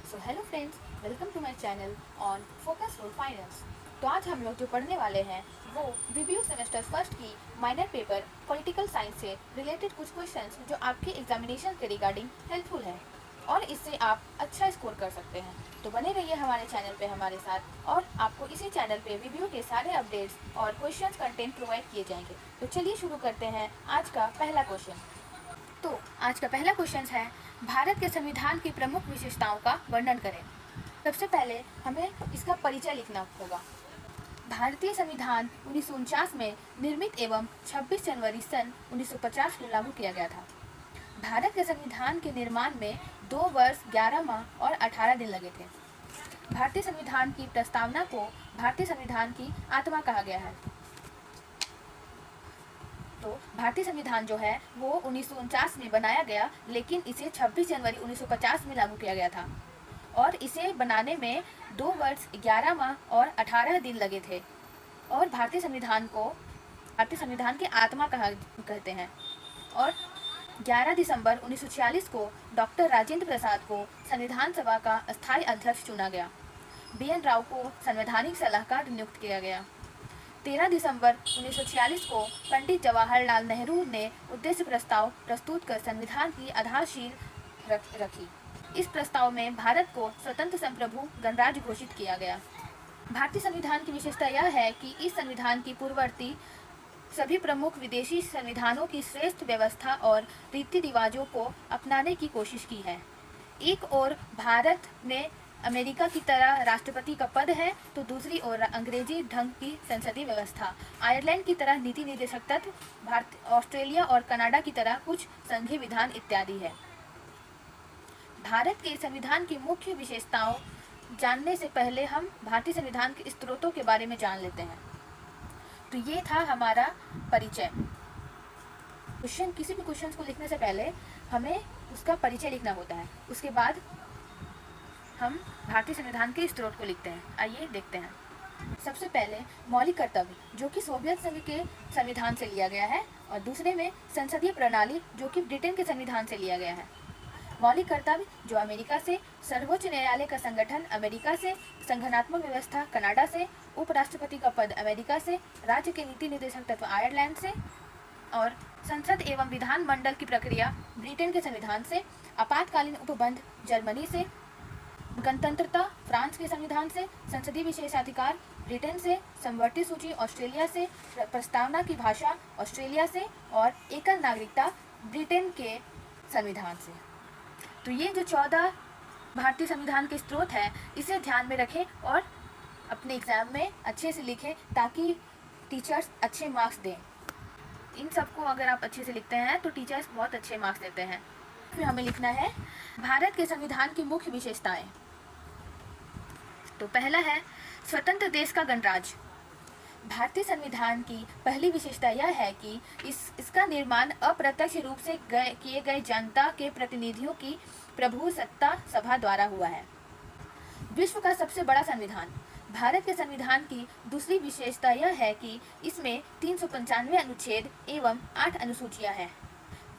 So hello friends, welcome to my channel on focus road finance. तो आज हम लोग जो पढ़ने वाले हैं वो बीबीयू सेमेस्टर फर्स्ट की माइनर पेपर पॉलिटिकल साइंस से रिलेटेड कुछ क्वेश्चंस जो आपके एग्जामिनेशन के रिगार्डिंग हेल्पफुल है और इससे आप अच्छा स्कोर कर सकते हैं। तो बने रहिए हमारे चैनल पे हमारे साथ और आपको इसी चैनल पे बीबीयू के सारे अपडेट्स और क्वेश्चंस कंटेंट प्रोवाइड किए जाएंगे। तो चलिए शुरू करते हैं आज का पहला क्वेश्चन। तो आज का पहला क्वेश्चन है, भारत के संविधान की प्रमुख विशेषताओं का वर्णन करें। सबसे पहले हमें इसका परिचय लिखना होगा। भारतीय संविधान 1949 में निर्मित एवं 26 जनवरी सन 1950 को लागू किया गया था। भारत के संविधान के निर्माण में 2 वर्ष 11 माह और 18 दिन लगे थे। भारतीय संविधान की प्रस्तावना को भारतीय संविधान की आत्मा कहा गया है। तो भारतीय संविधान जो है वो 1949 में बनाया गया, लेकिन इसे 26 जनवरी 1950 में लागू किया गया था और इसे बनाने में 2 वर्ष 11 माह और 18 दिन लगे थे। और भारतीय संविधान की आत्मा कहते हैं। और 11 दिसंबर 1946 को डॉक्टर राजेंद्र प्रसाद को संविधान सभा का अस्थायी अध्यक्ष चुना गया। BN राव को संवैधानिक सलाहकार नियुक्त किया गया। 13 दिसंबर 1946 को पंडित जवाहरलाल नेहरू ने उद्देश्य प्रस्ताव प्रस्तुत कर संविधान की आधारशिल रखी। इस प्रस्ताव में भारत को स्वतंत्र संप्रभु गणराज्य घोषित किया गया। भारतीय संविधान की विशेषता यह है कि इस संविधान की पूर्ववर्ती सभी प्रमुख विदेशी संविधानों की श्रेष्ठ व्यवस्था और रीति रिवाजों को अपनाने की कोशिश की है। एक ओर भारत में अमेरिका की तरह राष्ट्रपति का पद है, तो दूसरी ओर अंग्रेजी ढंग की संसदीय व्यवस्था, आयरलैंड की तरह नीति निर्देशक तत्व, ऑस्ट्रेलिया और कनाडा की तरह कुछ संघीय विधान इत्यादि है। भारत के संविधान की मुख्य विशेषताओं जानने से पहले हम भारतीय संविधान के स्रोतों के बारे में जान लेते हैं। तो ये था हमारा परिचय। किसी भी क्वेश्चन को लिखने से पहले हमें उसका परिचय लिखना होता है, उसके बाद हम भारतीय संविधान के स्रोत को लिखते हैं। आइए देखते हैं। सबसे पहले मौलिक कर्तव्य, जो कि सोवियत संघ के संविधान से लिया गया है, और दूसरे में संसदीय प्रणाली, जो कि ब्रिटेन के संविधान से लिया गया है। मौलिक कर्तव्य जो अमेरिका से, सर्वोच्च न्यायालय का संगठन अमेरिका से, संगठनात्मक व्यवस्था कनाडा से, उपराष्ट्रपति का पद अमेरिका से, राज्य के नीति निर्देशक तत्व आयरलैंड से, और संसद एवं विधान मंडल की प्रक्रिया ब्रिटेन के संविधान से, आपातकालीन उपबंध जर्मनी से, गणतंत्रता फ्रांस के संविधान से, संसदीय विशेषाधिकार ब्रिटेन से, समवर्ती सूची ऑस्ट्रेलिया से, प्रस्तावना की भाषा ऑस्ट्रेलिया से, और एकल नागरिकता ब्रिटेन के संविधान से। तो ये जो 14 भारतीय संविधान के स्रोत हैं, इसे ध्यान में रखें और अपने एग्जाम में अच्छे से लिखें, ताकि टीचर्स अच्छे मार्क्स दें। इन सबको अगर आप अच्छे से लिखते हैं तो टीचर्स बहुत अच्छे मार्क्स देते हैं। फिर हमें लिखना है भारत के संविधान की मुख्य विशेषताएं। तो पहला है स्वतंत्र देश का गणराज्य। भारतीय संविधान की पहली विशेषता यह है कि इसका निर्माण अप्रत्यक्ष रूप से किए गए जनता के प्रतिनिधियों की प्रभुसत्ता सभा द्वारा हुआ है। विश्व का सबसे बड़ा संविधान। भारत के संविधान की दूसरी विशेषता यह है कि इसमें 395 अनुच्छेद एवं 8 अनुसूचियां हैं।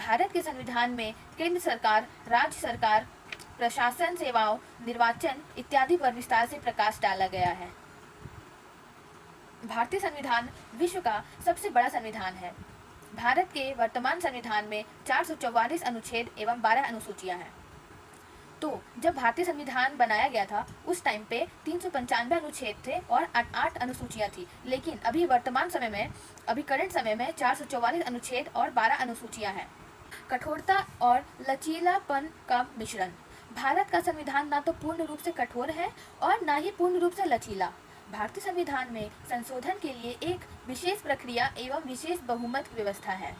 भारत के संविधान में केंद्र सरकार, राज्य सरकार, प्रशासन सेवाओं, निर्वाचन इत्यादि पर विस्तार से प्रकाश डाला गया है। भारतीय संविधान विश्व का सबसे बड़ा संविधान है। भारत के वर्तमान संविधान में 444 अनुच्छेद एवं 12 अनुसूचियां हैं। तो जब भारतीय संविधान बनाया गया था उस टाइम पे 395 अनुच्छेद थे और 8 अनुसूचियां थी, लेकिन अभी वर्तमान समय में, अभी करंट समय में 444 अनुच्छेद और 12 अनुसूचियां हैं। कठोरता और लचीलापन का मिश्रण। भारत का संविधान ना तो पूर्ण रूप से कठोर है और ना ही पूर्ण रूप से लचीला। भारतीय संविधान में संशोधन के लिए एक विशेष प्रक्रिया एवं विशेष बहुमत व्यवस्था है।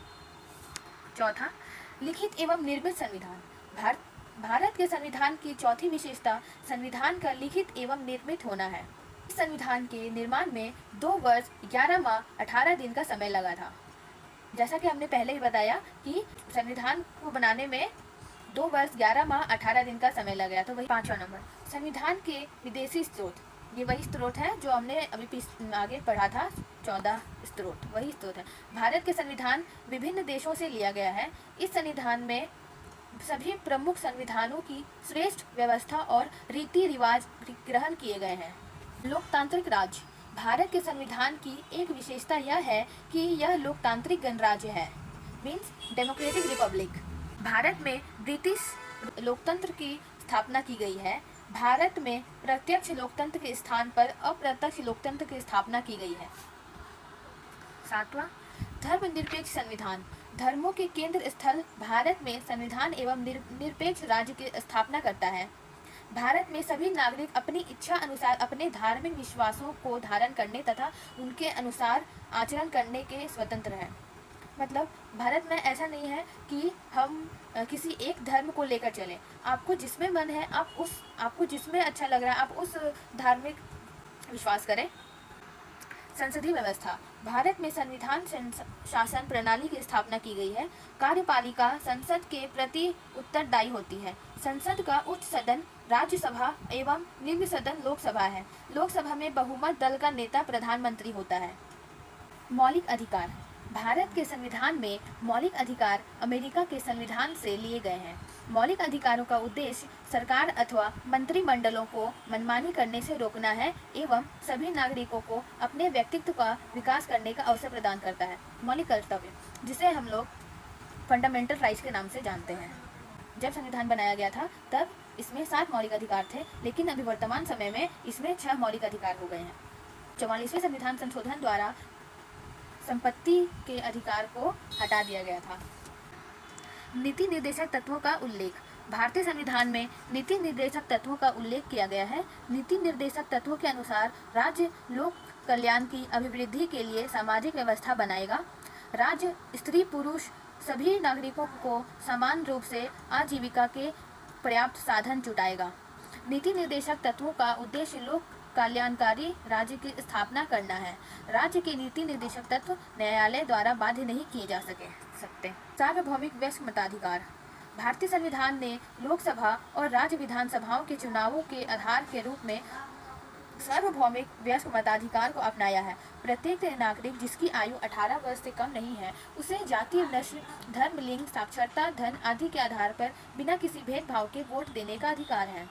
चौथा, लिखित एवं निर्मित संविधान। भारत के संविधान की चौथी विशेषता संविधान का लिखित एवं निर्मित होना है। इस संविधान के निर्माण में 2 वर्ष 11 माह 18 दिन का समय लगा था। जैसा कि हमने पहले ही बताया कि संविधान को बनाने में 2 वर्ष 11 माह 18 दिन का समय लगा। तो वही 5वां नंबर। संविधान के विदेशी स्रोत। ये वही स्रोत है जो हमने अभी आगे पढ़ा था, 14 स्रोत, वही स्रोत है। भारत के संविधान विभिन्न देशों से लिया गया है। इस संविधान में सभी प्रमुख संविधानों की श्रेष्ठ व्यवस्था और रीति रिवाज ग्रहण किए गए हैं। लोकतांत्रिक राज्य। भारत के संविधान की एक विशेषता यह है कि यह लोकतांत्रिक गणराज्य है, मीन्स डेमोक्रेटिक रिपब्लिक। भारत में ब्रिटिश लोकतंत्र की स्थापना की गई है। भारत में प्रत्यक्ष लोकतंत्र के स्थान पर अप्रत्यक्ष लोकतंत्र की स्थापना की गई है। 7वां, धर्मनिरपेक्ष संविधान। धर्मों के केंद्र स्थल भारत में संविधान एवं निरपेक्ष राज्य की स्थापना करता है। भारत में सभी नागरिक अपनी इच्छा अनुसार अपने धार्मिक विश्वासों को धारण करने तथा उनके अनुसार आचरण करने के स्वतंत्र हैं। मतलब भारत में ऐसा नहीं है कि हम किसी एक धर्म को लेकर चलें। आपको जिसमें मन है आपको जिसमें अच्छा लग रहा है आप उस धार्मिक विश्वास करें। संसदीय व्यवस्था। भारत में संविधान शासन प्रणाली की स्थापना की गई है। कार्यपालिका संसद के प्रति उत्तरदायी होती है। संसद का उच्च सदन राज्यसभा एवं निम्न सदन लोकसभा है। लोकसभा में बहुमत दल का नेता प्रधानमंत्री होता है। मौलिक अधिकार। भारत के संविधान में मौलिक अधिकार अमेरिका के संविधान से लिए गए हैं। मौलिक अधिकारों का उद्देश्य सरकार अथवा मंत्रिमंडलों को मनमानी करने से रोकना है एवं सभी नागरिकों को अपने व्यक्तित्व का विकास करने का अवसर प्रदान करता है। मौलिक कर्तव्य, जिसे हम लोग फंडामेंटल राइट्स के नाम से जानते हैं। जब संविधान बनाया गया था तब इसमें 7 मौलिक अधिकार थे, लेकिन अभी वर्तमान समय में इसमें 6 मौलिक अधिकार हो गए हैं। 44वें संविधान संशोधन द्वारा संपत्ति के अधिकार को हटा दिया गया था। नीति निर्देशक तत्वों का उल्लेख। भारतीय संविधान में नीति निर्देशक तत्वों का उल्लेख किया गया है। नीति निर्देशक तत्वों के अनुसार राज्य लोक कल्याण की अभिवृद्धि के लिए सामाजिक व्यवस्था बनाएगा। राज्य स्त्री पुरुष सभी नागरिकों को समान रूप से आजीविका के पर्याप्त साधन जुटाएगा। नीति निर्देशक तत्वों का उद्देश्य लोक कल्याणकारी राज्य की स्थापना करना है। राज्य के नीति निर्देशक तत्व न्यायालय द्वारा बाध्य नहीं किए जा सकते। सार्वभौमिक वयस्क मताधिकार। भारतीय संविधान ने लोकसभा और राज्य विधानसभाओं के चुनावों के आधार के रूप में सार्वभौमिक वयस्क मताधिकार को अपनाया है। प्रत्येक नागरिक जिसकी आयु 18 वर्ष से कम नहीं है उसे जाति, नस्ल, धर्म, लिंग, साक्षरता, धन आदि के आधार पर बिना किसी भेदभाव के वोट देने का अधिकार है।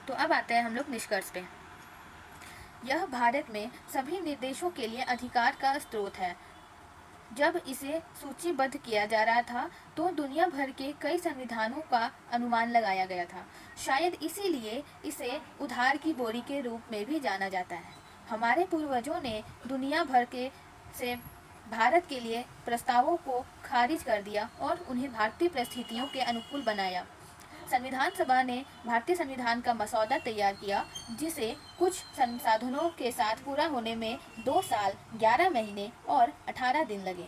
तो अब आते हैं हम लोग निष्कर्ष पे। यह भारत में सभी निर्देशों के लिए अधिकार का स्रोत है। जब इसे सूचीबद्ध किया जा रहा था तो दुनिया भर के कई संविधानों का अनुमान लगाया गया था। शायद इसीलिए इसे उधार की बोरी के रूप में भी जाना जाता है। हमारे पूर्वजों ने दुनिया भर के से भारत के लिए प्रस्तावों को खारिज कर दिया और उन्हें भारतीय परिस्थितियों के अनुकूल बनाया। संविधान सभा ने भारतीय संविधान का मसौदा तैयार किया, जिसे कुछ संसाधनों के साथ पूरा होने में 2 साल 11 महीने और 18 दिन लगे।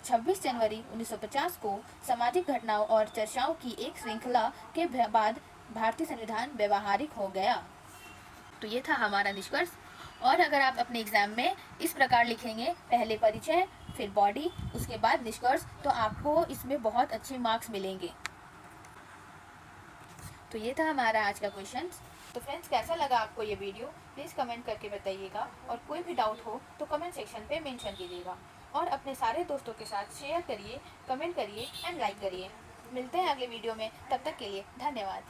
26 जनवरी 1950 को सामाजिक घटनाओं और चर्चाओं की एक श्रृंखला के बाद भारतीय संविधान व्यवहारिक हो गया। तो ये था हमारा निष्कर्ष। और अगर आप अपने एग्जाम में इस प्रकार लिखेंगे, पहले परिचय, फिर बॉडी, उसके बाद निष्कर्ष, तो आपको इसमें बहुत अच्छे मार्क्स मिलेंगे। तो ये था हमारा आज का क्वेश्चन। तो फ्रेंड्स, कैसा लगा आपको ये वीडियो प्लीज़ कमेंट करके बताइएगा, और कोई भी डाउट हो तो कमेंट सेक्शन पे मेंशन कीजिएगा, और अपने सारे दोस्तों के साथ शेयर करिए, कमेंट करिए एंड लाइक करिए। मिलते हैं अगले वीडियो में, तब तक के लिए धन्यवाद।